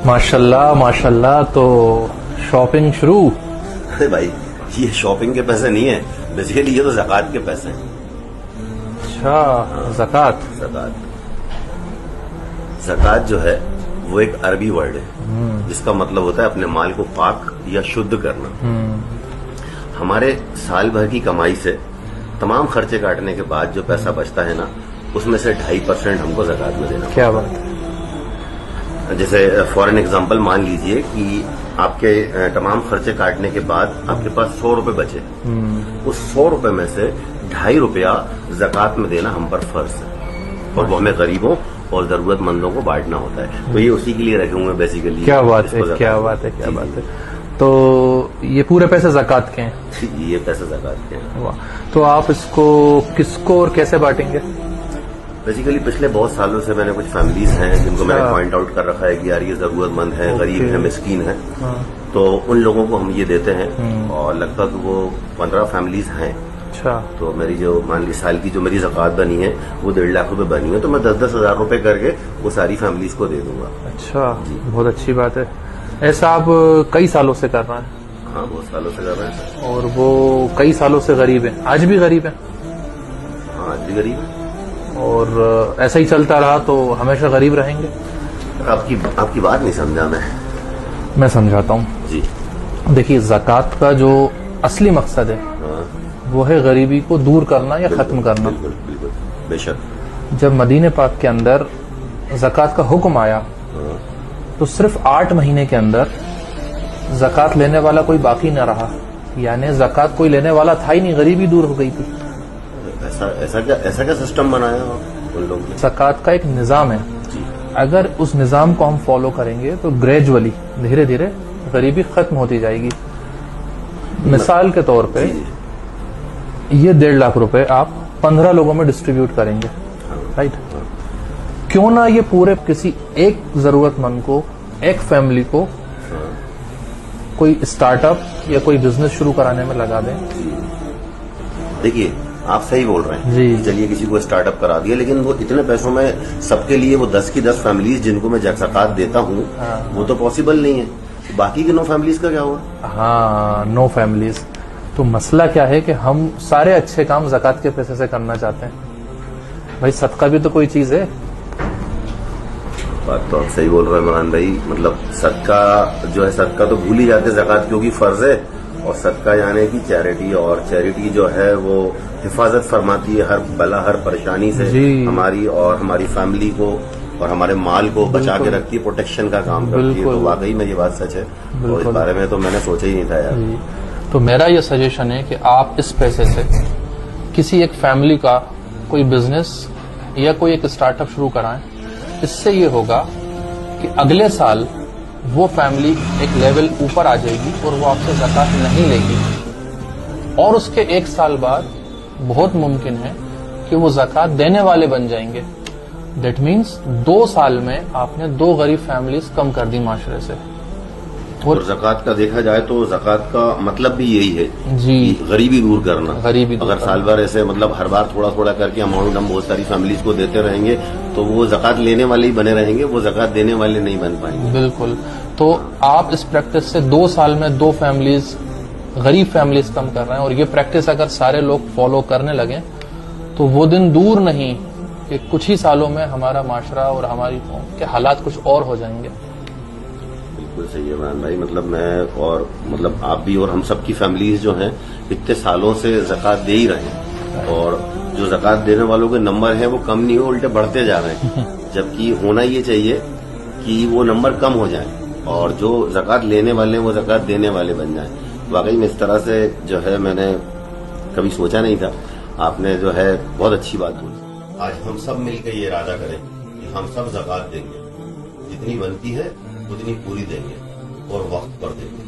ماشاءاللہ ماشاءاللہ. تو شاپنگ شروع. ارے بھائی یہ شاپنگ کے پیسے نہیں ہیں, بیسیکلی یہ تو زکوٰۃ کے پیسے ہیں. اچھا زکوٰۃ. زکوٰۃ جو ہے وہ ایک عربی ورڈ ہے جس کا مطلب ہوتا ہے اپنے مال کو پاک یا شدھ کرنا. ہمارے سال بھر کی کمائی سے تمام خرچے کاٹنے کے بعد جو پیسہ بچتا ہے نا, اس میں سے 2.5% ہم کو زکوٰۃ میں دینا. کیا بات ہے. جیسے فار این ایگزامپل مان لیجئے کہ آپ کے تمام خرچے کاٹنے کے بعد آپ کے پاس 100 روپے بچے, اس 100 روپے میں سے 2.5 روپیہ زکوٰۃ میں دینا ہم پر فرض ہے, اور وہ ہمیں غریبوں اور ضرورت مندوں کو بانٹنا ہوتا ہے. تو یہ اسی کے لیے رکھے ہوئے بیسیکلی. کیا بات ہے, کیا بات ہے, کیا بات ہے. تو یہ پورے پیسے زکوٰۃ کے ہیں. یہ پیسے زکوٰۃ کے ہیں. تو آپ اس کو کس کو اور کیسے بانٹیں گے؟ بیسیکلی پچھلے بہت سالوں سے میں نے کچھ فیملیز ہیں جن کو میں نے پوائنٹ آؤٹ کر رکھا ہے کہ یار یہ ضرورت مند ہے, غریب ہے, مسکین ہے, تو ان لوگوں کو ہم یہ دیتے ہیں. اور لگ بھگ وہ 15 فیملیز ہیں. اچھا. تو میری جو مان لی سال کی جو میری زکوٰۃ بنی ہے وہ 1.5 لاکھ روپے بنی ہے, تو میں 10-10 ہزار روپے کر کے وہ ساری فیملیز کو دے دوں گا. اچھا, بہت اچھی بات ہے. ایسا آپ کئی سالوں سے کر رہے ہیں؟ ہاں بہت سالوں سے کر رہے ہیں. اور وہ کئی سالوں سے غریب ہیں, آج بھی غریب ہیں؟ ہاں آج بھی غریب ہیں. اور ایسا ہی چلتا رہا تو ہمیشہ غریب رہیں گے؟ آپ کی بات نہیں سمجھا میں سمجھاتا ہوں. جی دیکھیے, زکوٰۃ کا جو اصلی مقصد ہے وہ ہے غریبی کو دور کرنا یا ختم کرنا. بالکل بالکل بے شک. جب مدینہ پاک کے اندر زکوٰۃ کا حکم آیا تو صرف 8 مہینے کے اندر زکوٰۃ لینے والا کوئی باقی نہ رہا, یعنی زکوٰۃ کوئی لینے والا تھا ہی نہیں, غریبی دور ہو گئی تھی. ایسا کیا سسٹم بنایا ان لوگوں نے؟ زکوٰۃ کا ایک نظام ہے, اگر اس نظام کو ہم فالو کریں گے تو گریجولی دھیرے دھیرے غریبی ختم ہوتی جائے گی. مثال کے طور پہ یہ 1.5 لاکھ روپے آپ 15 لوگوں میں ڈسٹریبیوٹ کریں گے, رائٹ؟ کیوں نہ یہ پورے کسی ایک ضرورت مند کو, ایک فیملی کو کوئی اسٹارٹ اپ یا کوئی بزنس شروع کرانے میں لگا دیں. دیکھیے آپ صحیح بول رہے ہیں جی. چلیے کسی کو اسٹارٹ اپ کرا دیا, لیکن وہ اتنے پیسوں میں سب کے لیے وہ 10 کی 10 فیملیز جن کو میں زکوٰۃ دیتا ہوں وہ تو پاسبل نہیں ہے. باقی کی 9 فیملیز کا کیا ہوا؟ ہاں 9 فیملیز. تو مسئلہ کیا ہے کہ ہم سارے اچھے کام زکوٰۃ کے پیسے سے کرنا چاہتے ہیں. بھائی صدقہ بھی تو کوئی چیز ہے. بات تو آپ صحیح بول رہے ہیں عمران بھائی. مطلب صدقہ جو ہے, صدقہ تو بھول ہی جاتے, زکوٰۃ کیونکہ فرض ہے, اور صدقہ یعنی کہ چیریٹی, اور چیریٹی جو ہے وہ حفاظت فرماتی ہے ہر بلا ہر پریشانی سے ہماری اور ہماری فیملی کو اور ہمارے مال کو بچا کے رکھتی ہے, پروٹیکشن کا کام کرتی ہے. تو واقعی میں یہ بات سچ ہے, اور اس بارے میں تو میں نے سوچا ہی نہیں تھا یار. تو میرا یہ سجیشن ہے کہ آپ اس پیسے سے کسی ایک فیملی کا کوئی بزنس یا کوئی ایک اسٹارٹ اپ شروع کرائیں. اس سے یہ ہوگا کہ اگلے سال وہ فیملی ایک لیول اوپر آ جائے گی اور وہ آپ سے زکوٰۃ نہیں لے گی, اور اس کے 1 سال بعد بہت ممکن ہے کہ وہ زکوٰۃ دینے والے بن جائیں گے. دیٹ مینس 2 سال میں آپ نے 2 غریب فیملیز کم کر دی معاشرے سے. اور زکوٰۃ کا دیکھا جائے تو زکوٰۃ کا مطلب بھی یہی ہے جی, غریبی دور کرنا. غریبی اگر سال بھر ایسے مطلب ہر بار تھوڑا تھوڑا کر کے اماؤنٹ ہم بہت ساری فیملیز کو دیتے رہیں گے تو وہ زکوٰۃ لینے والے ہی بنے رہیں گے, وہ زکوٰۃ دینے والے نہیں بن پائیں گے. بالکل. تو آپ اس پریکٹس سے 2 سال میں 2 فیملیز غریب فیملیز کم کر رہے ہیں, اور یہ پریکٹس اگر سارے لوگ فالو کرنے لگیں تو وہ دن دور نہیں کہ کچھ ہی سالوں میں ہمارا معاشرہ اور ہماری قوم کے حالات کچھ اور ہو جائیں گے. بالکل صحیح ہے عمران بھائی. مطلب میں اور مطلب آپ بھی اور ہم سب کی فیملیز جو ہیں اتنے سالوں سے زکوٰۃ دے ہی رہے ہیں, اور جو زکوٰۃ دینے والوں کے نمبر ہیں وہ کم نہیں ہو, الٹے بڑھتے جا رہے ہیں. جبکہ ہونا یہ چاہیے کہ وہ نمبر کم ہو جائیں اور جو زکوٰۃ لینے والے ہیں وہ زکوٰۃ دینے والے بن جائیں. واقعی میں اس طرح سے جو ہے میں نے کبھی سوچا نہیں تھا. آپ نے جو ہے بہت اچھی بات بولی. آج ہم سب مل کے یہ ارادہ کریں کہ ہم سب زکوٰۃ دیں گے, جتنی بنتی ہے اتنی پوری دیں گے اور وقت پر دیں گے.